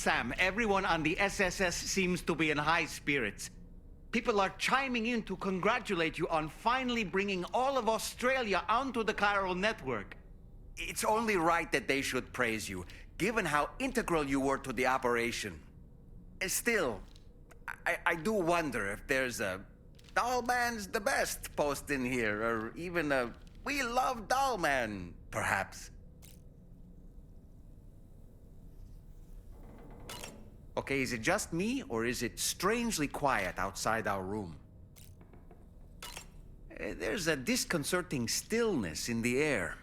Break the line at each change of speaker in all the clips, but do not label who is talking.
Sam, everyone on the SSS seems to be in high spirits. People are chiming in to congratulate you on finally bringing all of Australia onto the chiral network.
It's only right that they should praise you, given how integral you were to the operation. Still, I do wonder if there's a Dollman's the best post in here, or even a We Love Dollman, perhaps. Okay, is it just me, or is it strangely quiet outside our room? There's a disconcerting stillness in the air.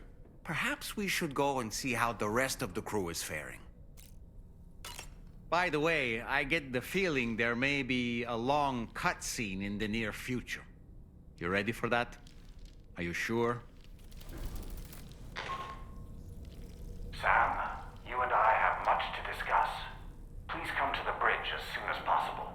Perhaps we should go and see how the rest of the crew is faring.
By the way, I get the feeling there may be a long cutscene in the near future. You ready for that? Are you sure?
Sam, you and I have much to discuss. Please come to the bridge as soon as possible.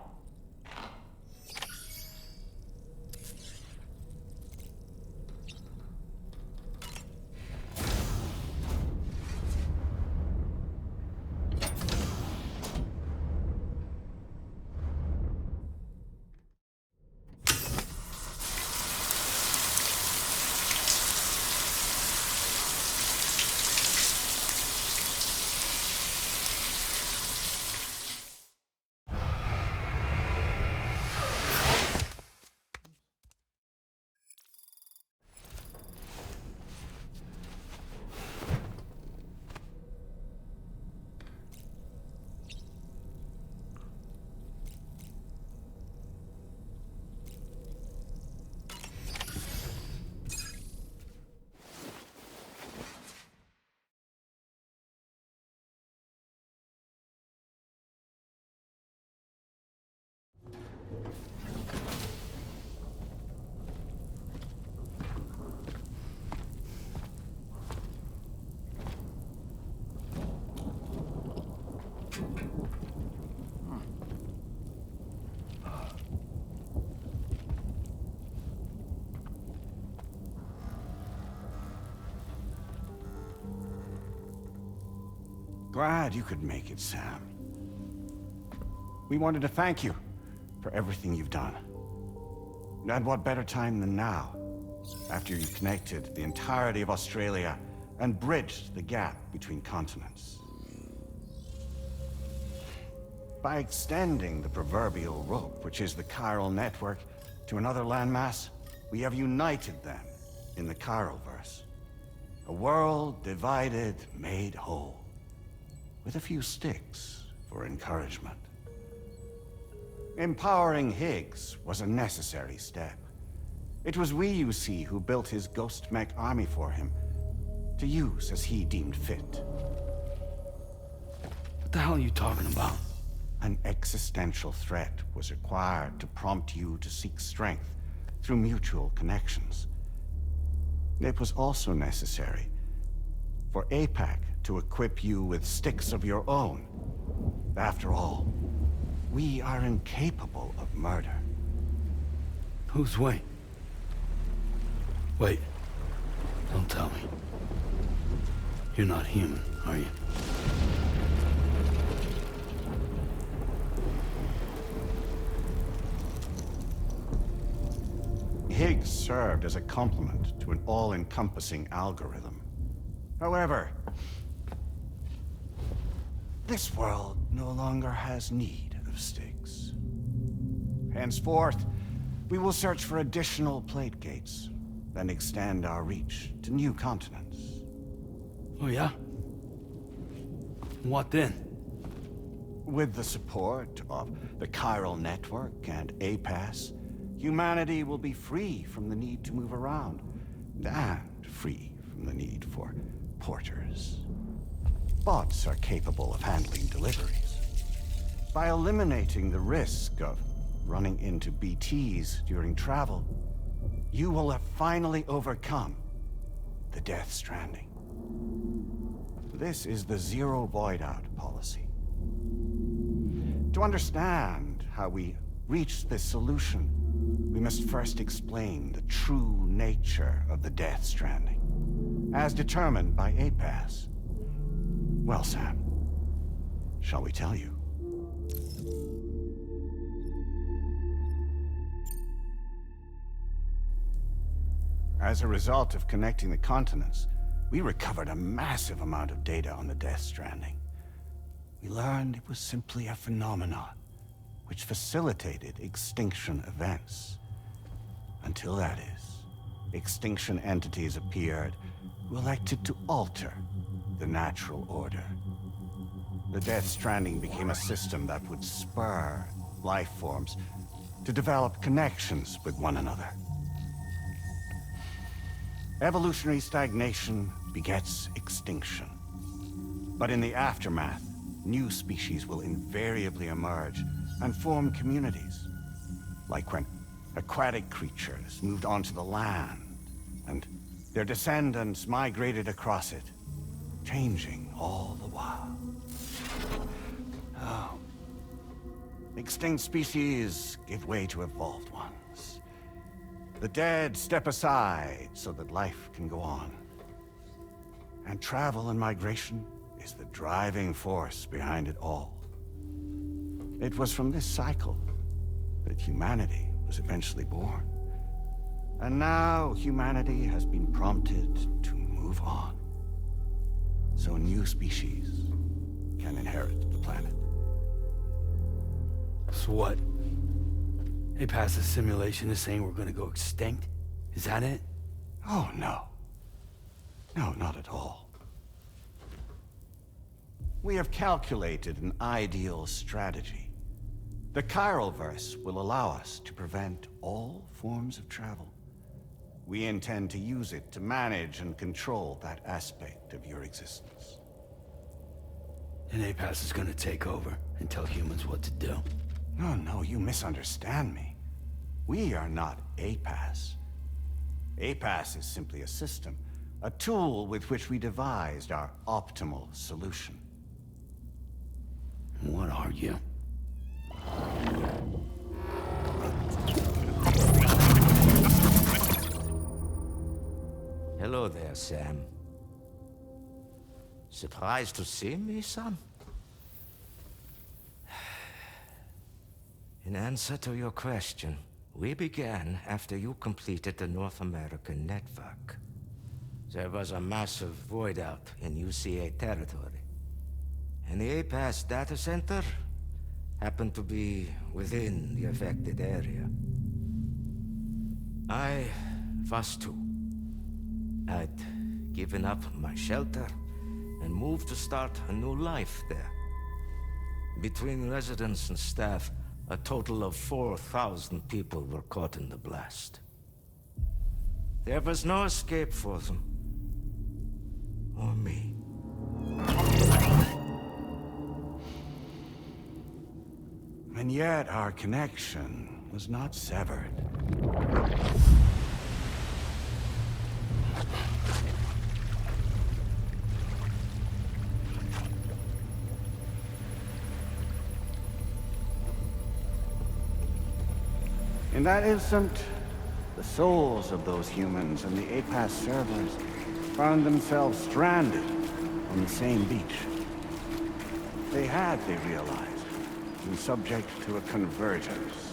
Glad you could make it, Sam. We wanted to thank you for everything you've done. And what better time than now, after you connected the entirety of Australia and bridged the gap between continents. By extending the proverbial rope, which is the chiral network, to another landmass, we have united them in the Chiralverse. A world divided, made whole. With a few sticks for encouragement. Empowering Higgs was a necessary step. It was we, you see, who built his ghost mech army for him, to use as he deemed fit.
What the hell are you talking about?
An existential threat was required to prompt you to seek strength through mutual connections. It was also necessary for APAC to equip you with sticks of your own. After all, we are incapable of murder.
Who's we? Wait. Don't tell me. You're not human, are you?
Higgs served as a complement to an all-encompassing algorithm. However, this world no longer has need of sticks. Henceforth, we will search for additional plate gates, then extend our reach to new continents.
Oh yeah? What then?
With the support of the chiral network and APAS, humanity will be free from the need to move around, and free from the need for porters. Bots are capable of handling deliveries. By eliminating the risk of running into BTs during travel, you will have finally overcome the Death Stranding. This is the Zero Void Out policy. To understand how we reached this solution, we must first explain the true nature of the Death Stranding, as determined by APAS. Well, Sam, Shall we tell you? As a result of connecting the continents, we recovered a massive amount of data on the Death Stranding. We learned it was simply a phenomenon which facilitated extinction events. Until that is, extinction entities appeared who elected to alter the natural order. The Death Stranding became a system that would spur life forms to develop connections with one another. Evolutionary stagnation begets extinction. But in the aftermath, new species will invariably emerge and form communities. Like when aquatic creatures moved onto the land, and their descendants migrated across it, changing all the while. Oh. Extinct species give way to evolved ones. The dead step aside so that life can go on. And travel and migration is the driving force behind it all. It was from this cycle that humanity was eventually born. And now humanity has been prompted to move on. So new species can inherit the planet.
So what? APAS' simulation is saying we're gonna go extinct? Is that it?
Oh, no. No, not at all. We have calculated an ideal strategy. The Chiralverse will allow us to prevent all forms of travel. We intend to use it to manage and control that aspect of your existence.
And APAS is gonna take over and tell humans what to do.
No, you misunderstand me. We are not APAS. APAS is simply a system, a tool with which we devised our optimal solution.
What are you?
Hello there, Sam. Surprised to see me, son? In answer to your question, we began after you completed the North American network. There was a massive void out in UCA territory, and the APAS data center happened to be within the affected area. I was too. I'd given up my shelter and moved to start a new life there. Between residents and staff, a total of 4,000 people were caught in the blast. There was no escape for them. Or me.
And yet our connection was not severed. In that instant, the souls of those humans and the APAS servers found themselves stranded on the same beach. They realized, been subject to a convergence.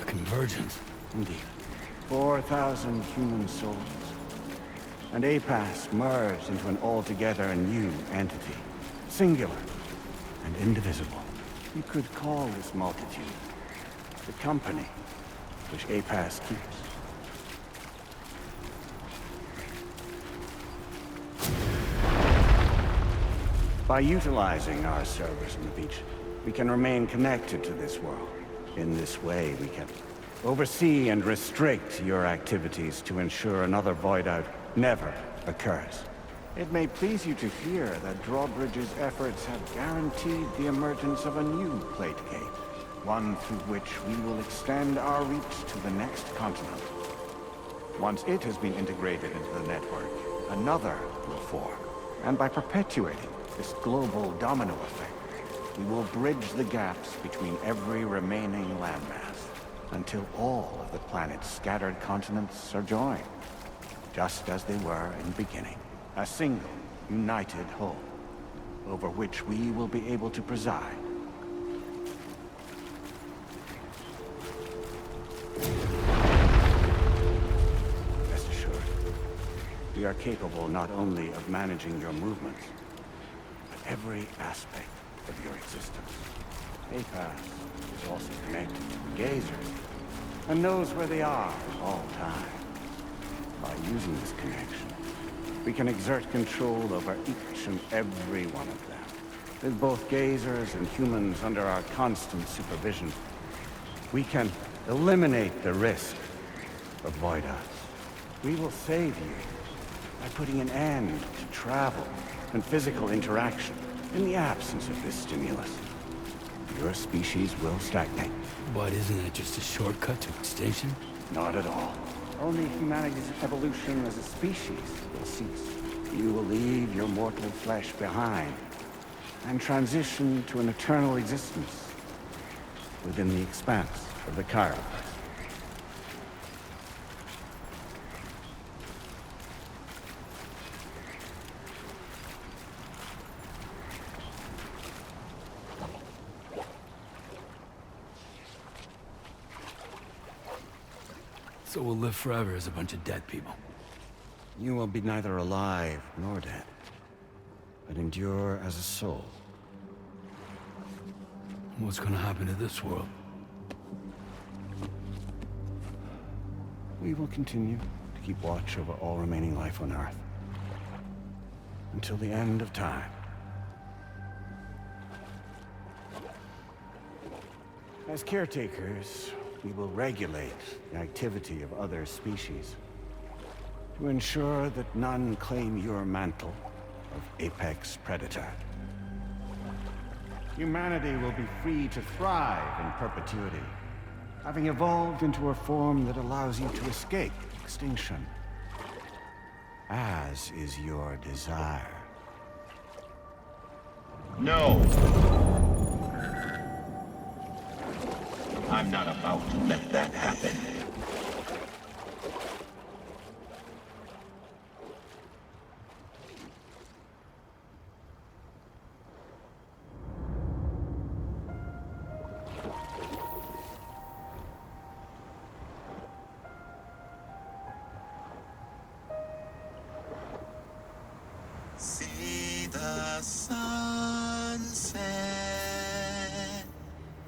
A convergence?
Indeed. 4,000 human souls. And APAS merged into an altogether new entity. Singular and indivisible. You could call this multitude the company which APAS keeps. By utilizing our servers on the beach, we can remain connected to this world. In this way, we can oversee and restrict your activities to ensure another void out never occurs. It may please you to hear that Drawbridge's efforts have guaranteed the emergence of a new plate gate. One through which we will extend our reach to the next continent. Once it has been integrated into the network, another will form. And by perpetuating this global domino effect, we will bridge the gaps between every remaining landmass until all of the planet's scattered continents are joined, just as they were in the beginning. A single, united whole. Over over which we will be able to preside. Rest assured, we are capable not only of managing your movements, but every aspect of your existence. APAS is also connected to the gazers, and knows where they are at all times. By using this connection, we can exert control over each and every one of them. With both gazers and humans under our constant supervision, we can eliminate the risk of void us. We will save you by putting an end to travel and physical interaction in the absence of this stimulus. Your species will stagnate.
But isn't that just a shortcut to extinction?
Not at all. Only humanity's evolution as a species will cease. You will leave your mortal flesh behind and transition to an eternal existence within the expanse of the Chiron.
So we'll live forever as a bunch of dead people.
You will be neither alive nor dead, but endure as a soul.
What's gonna happen to this world?
We will continue to keep watch over all remaining life on Earth until the end of time. As caretakers, we will regulate the activity of other species to ensure that none claim your mantle of apex predator. Humanity will be free to thrive in perpetuity, having evolved into a form that allows you to escape extinction, as is your desire.
No! I'm not about to let that happen.
See the sunset,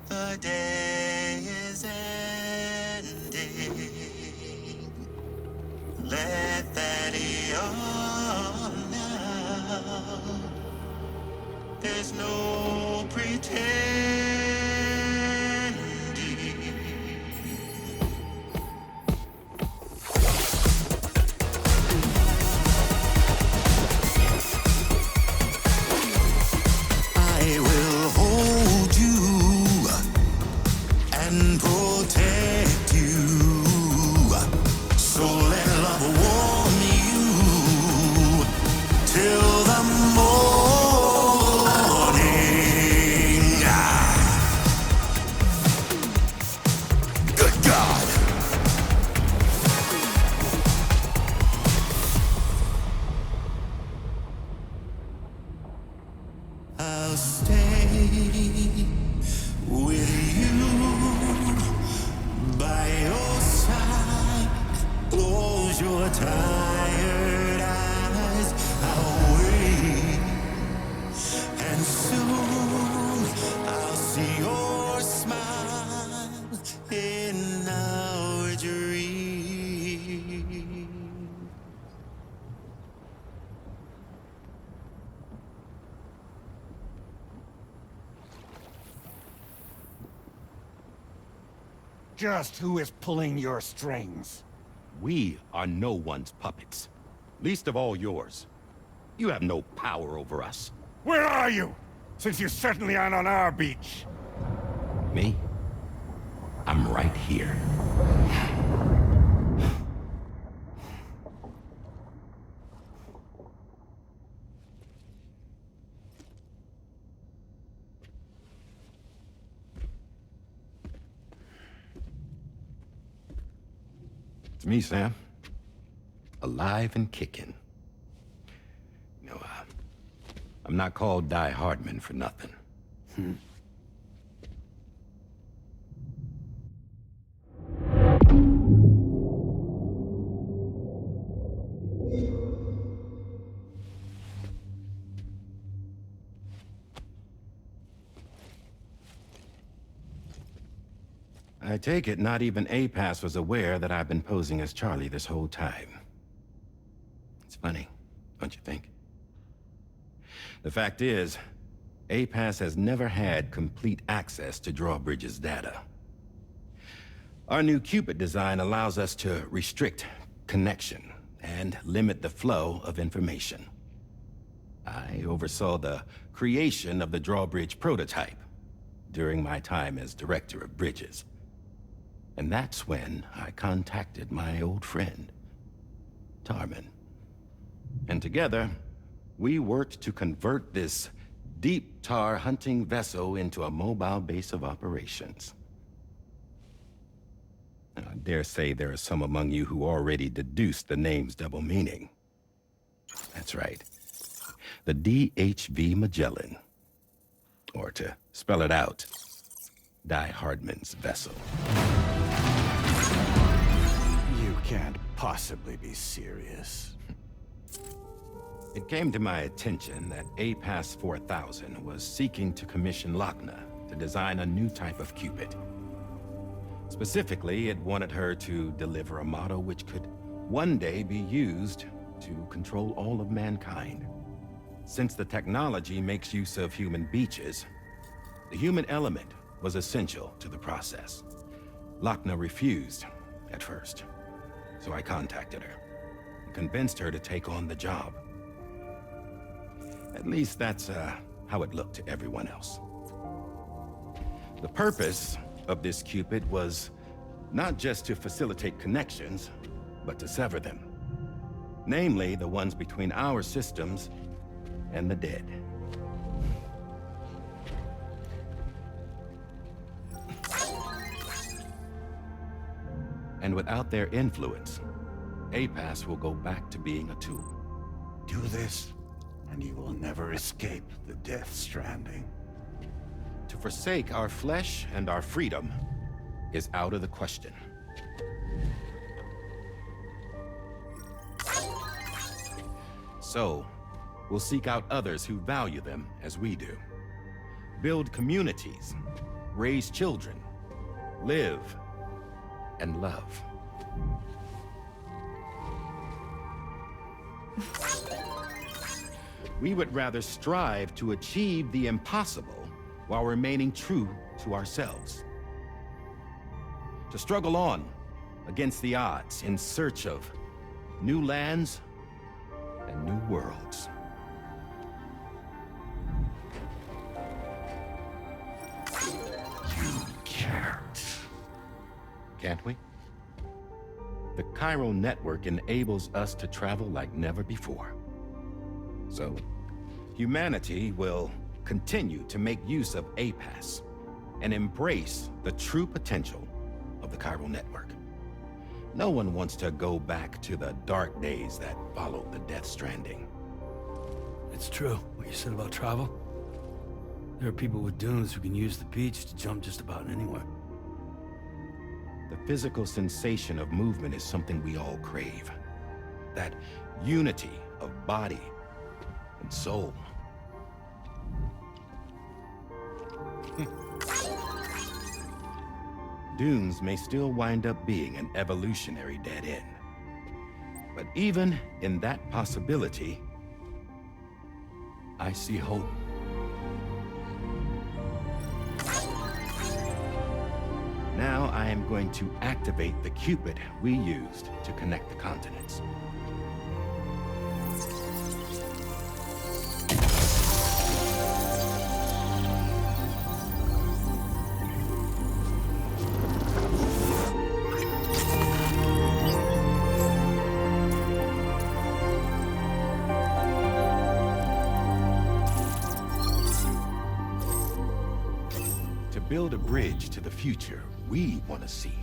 the day is ending. Let that yawn now. There's no pretending. I will hold you and protect you. So let love warm you till the morning. Good God. I'll stay with you by your side. Close your tired eyes. I'll wait, and soon I'll see your smile in our dream.
Just who is pulling your strings?
We are no one's puppets. Least of all yours. You have no power over us.
Where are you? Since you certainly aren't on our beach.
Me? I'm right here. It's me, Sam. Alive and kicking. You know, I'm not called Die Hardman for nothing. I take it not even APAS was aware that I've been posing as Charlie this whole time. It's funny, don't you think? The fact is, APAS has never had complete access to Drawbridge's data. Our new Cupid design allows us to restrict connection and limit the flow of information. I oversaw the creation of the Drawbridge prototype during my time as Director of Bridges. And that's when I contacted my old friend, Tarman. And together, we worked to convert this deep tar hunting vessel into a mobile base of operations. I dare say there are some among you who already deduced the name's double meaning. That's right. The DHV Magellan. Or to spell it out, Die Hardman's vessel.
You can't possibly be serious.
It came to my attention that APAS 4000 was seeking to commission Lochna to design a new type of Cupid. Specifically, it wanted her to deliver a model which could one day be used to control all of mankind. Since the technology makes use of human beaches, the human element was essential to the process. Lochna refused at first, so I contacted her and convinced her to take on the job. At least that's how it looked to everyone else. The purpose of this Cupid was not just to facilitate connections, but to sever them. Namely, the ones between our systems and the dead. And without their influence, APAS will go back to being a tool.
Do this, and you will never escape the Death Stranding.
To forsake our flesh and our freedom is out of the question. So, we'll seek out others who value them as we do. Build communities, raise children, live, and love. We would rather strive to achieve the impossible while remaining true to ourselves. To struggle on against the odds in search of new lands and new worlds.
You can't.
Can't we? The chiral network enables us to travel like never before. So, humanity will continue to make use of APAS and embrace the true potential of the chiral network. No one wants to go back to the dark days that followed the Death Stranding.
It's true, what you said about travel. There are people with dunes who can use the beach to jump just about anywhere.
The physical sensation of movement is something we all crave. That unity of body and soul. Dunes may still wind up being an evolutionary dead end. But even in that possibility, I see hope. Now I am going to activate the Cupid we used to connect the continents. To build a bridge to the future we want to see,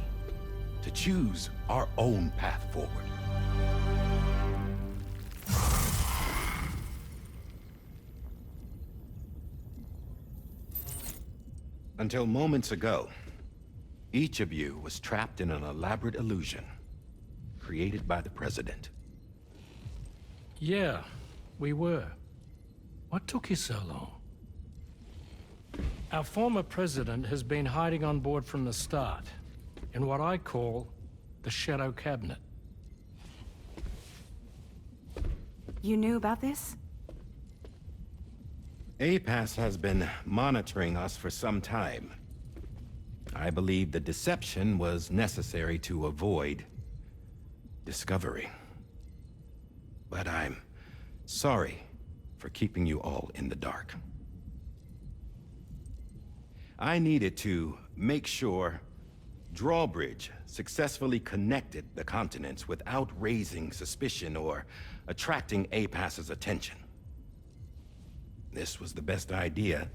to choose our own path forward. Until moments ago, each of you was trapped in an elaborate illusion created by the President.
Yeah, we were. What took you so long? Our former president has been hiding on board from the start, in what I call the Shadow Cabinet.
You knew about this?
APAS has been monitoring us for some time. I believe the deception was necessary to avoid discovery. But I'm sorry for keeping you all in the dark. I needed to make sure Drawbridge successfully connected the continents without raising suspicion or attracting APAS's attention. This was the best idea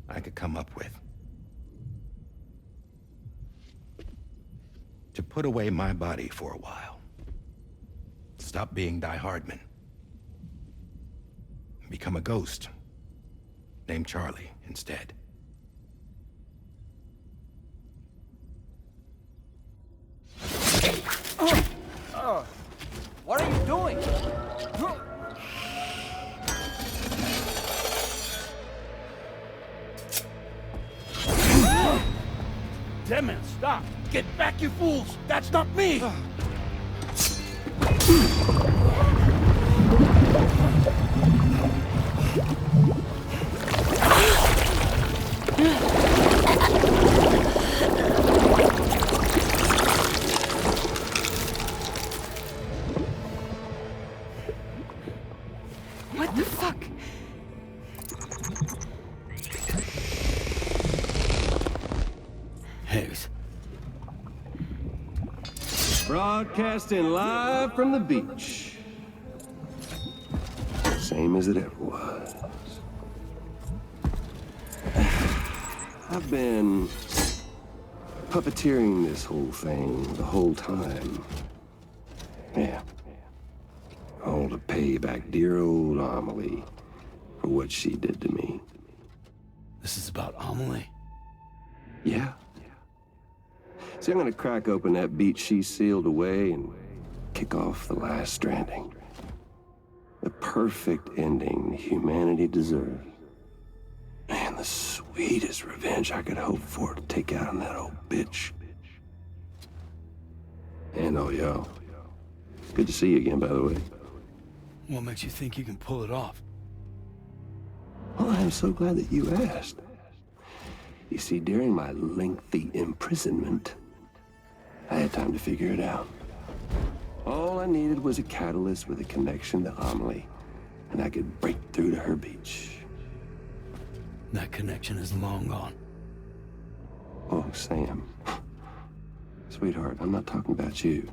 I could come up with. To put away my body for a while. Stop being Die Hardman. Become a ghost. Named Charlie instead.
What are you doing?
Damn it, stop! Get back, you fools! That's not me!
What the fuck?
Higgs.
Broadcasting live from the beach. Same as it ever was. I've been puppeteering this whole thing the whole time. Yeah. All to pay back dear old Amelie for what she did to me.
This is about Amelie?
Yeah. See, I'm gonna crack open that beach she sealed away and kick off the last stranding. The perfect ending humanity deserves. And the sweetest revenge I could hope for to take out on that old bitch. And oh, yo. Good to see you again, by the way.
What makes you think you can pull it off?
Well, I'm so glad that you asked. You see, during my lengthy imprisonment, I had time to figure it out. All I needed was a catalyst with a connection to Amelie, and I could break through to her beach.
That connection is long gone.
Oh, Sam. Sweetheart, I'm not talking about you.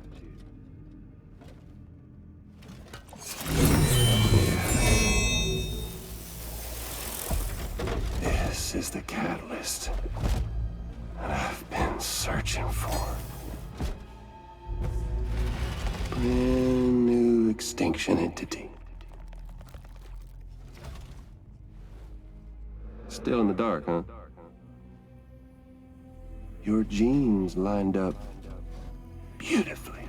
This is the catalyst that I've been searching for. Brand new extinction entity. Still in the dark, huh? Your genes lined up beautifully.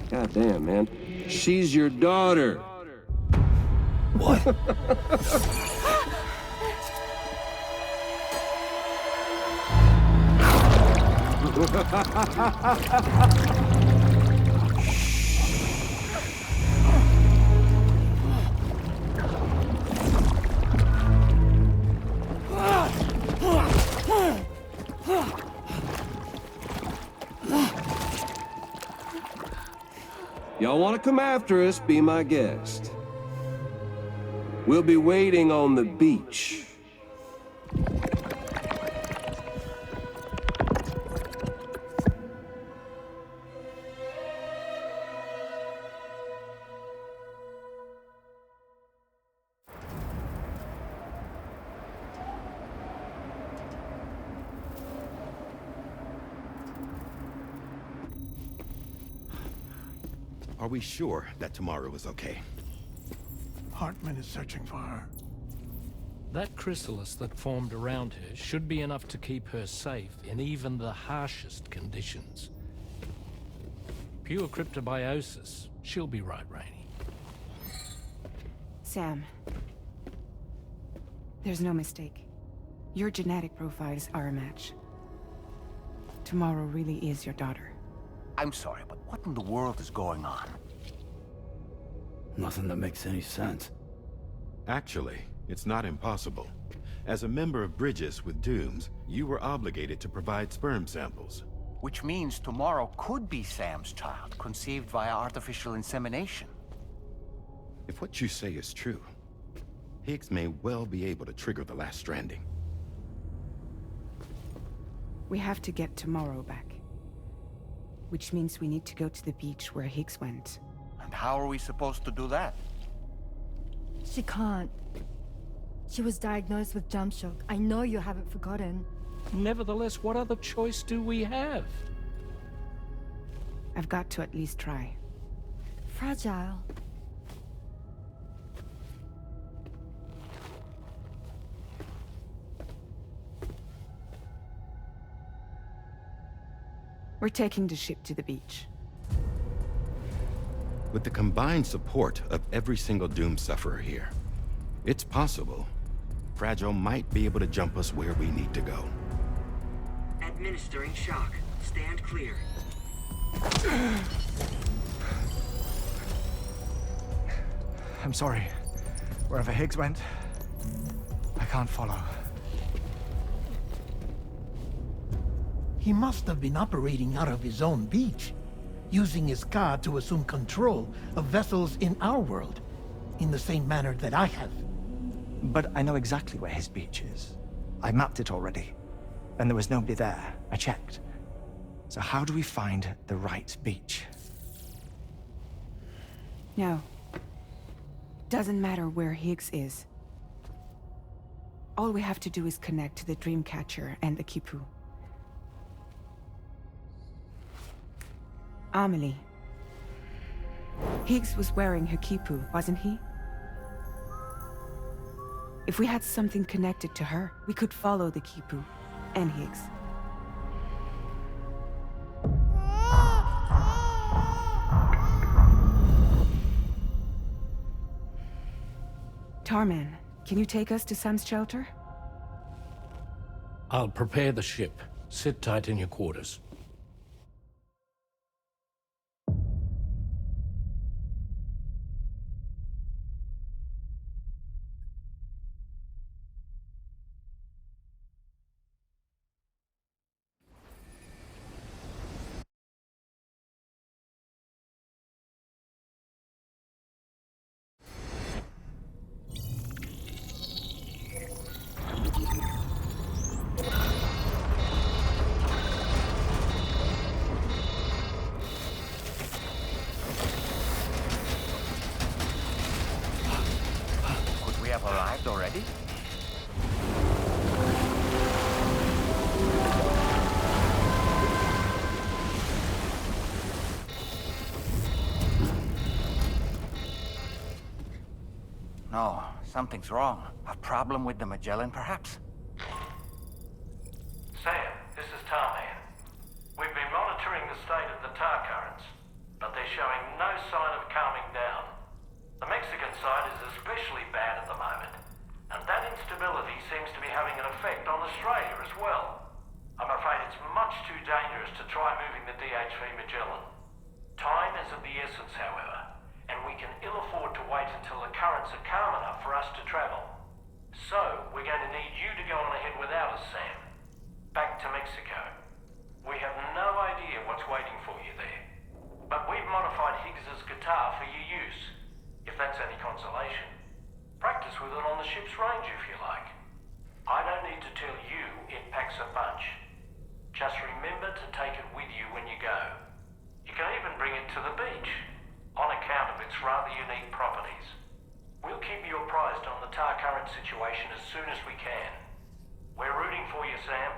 Goddamn, man. She's your daughter.
What?
Y'all want to come after us, be my guest. We'll be waiting on the beach.
Are we sure that tomorrow is okay?
Hartman is searching for her.
That chrysalis that formed around her should be enough to keep her safe in even the harshest conditions. Pure cryptobiosis. She'll be right, Rainey.
Sam. There's no mistake. Your genetic profiles are a match. Tomorrow really is your daughter.
I'm sorry, but what in the world is going on?
Nothing that makes any sense.
Actually, it's not impossible. As a member of Bridges with Dooms, you were obligated to provide sperm samples.
Which means tomorrow could be Sam's child, conceived via artificial insemination.
If what you say is true, Higgs may well be able to trigger the last stranding.
We have to get Tomorrow back. Which means we need to go to the beach where Higgs went.
And how are we supposed to do that?
She can't. She was diagnosed with jump shock. I know you haven't forgotten.
Nevertheless, what other choice do we have?
I've got to at least try.
Fragile.
We're taking the ship to the beach.
With the combined support of every single Doom sufferer here, it's possible Fragile might be able to jump us where we need to go.
Administering shock. Stand clear.
I'm sorry. Wherever Higgs went, I can't follow.
He must have been operating out of his own beach, using his car to assume control of vessels in our world, in the same manner that I have.
But I know exactly where his beach is. I mapped it already, and there was nobody there. I checked. So how do we find the right beach?
No. Doesn't matter where Higgs is. All we have to do is connect to the Dreamcatcher and the Kipu. Amelie. Higgs was wearing her Kipu, wasn't he? If we had something connected to her, we could follow the Kipu and Higgs. Tarman, can you take us to Sam's shelter?
I'll prepare the ship. Sit tight in your quarters.
Arrived already? No, something's wrong. A problem with the Magellan, perhaps?
Sam, this is Tarman. We've been monitoring the state of the tar currents, but they're showing no sign of calming down. The Mexican side is especially bad at the moment, and that instability seems to be having an effect on Australia as well. I'm afraid it's much too dangerous to try moving the DHV Magellan. Time is of the essence, however, and we can ill afford to wait until the currents are calm enough for us to travel. So, we're going to need you to go on ahead without us, Sam. Back to Mexico. We have no idea what's waiting for you there, but we've modified Higgs's guitar for your use, if that's any consolation. Practice with it on the ship's range if you like. I don't need to tell you it packs a punch. Just remember to take it with you when you go. You can even bring it to the beach, on account of its rather unique properties. We'll keep you apprised on the tar current situation as soon as we can. We're rooting for you, Sam.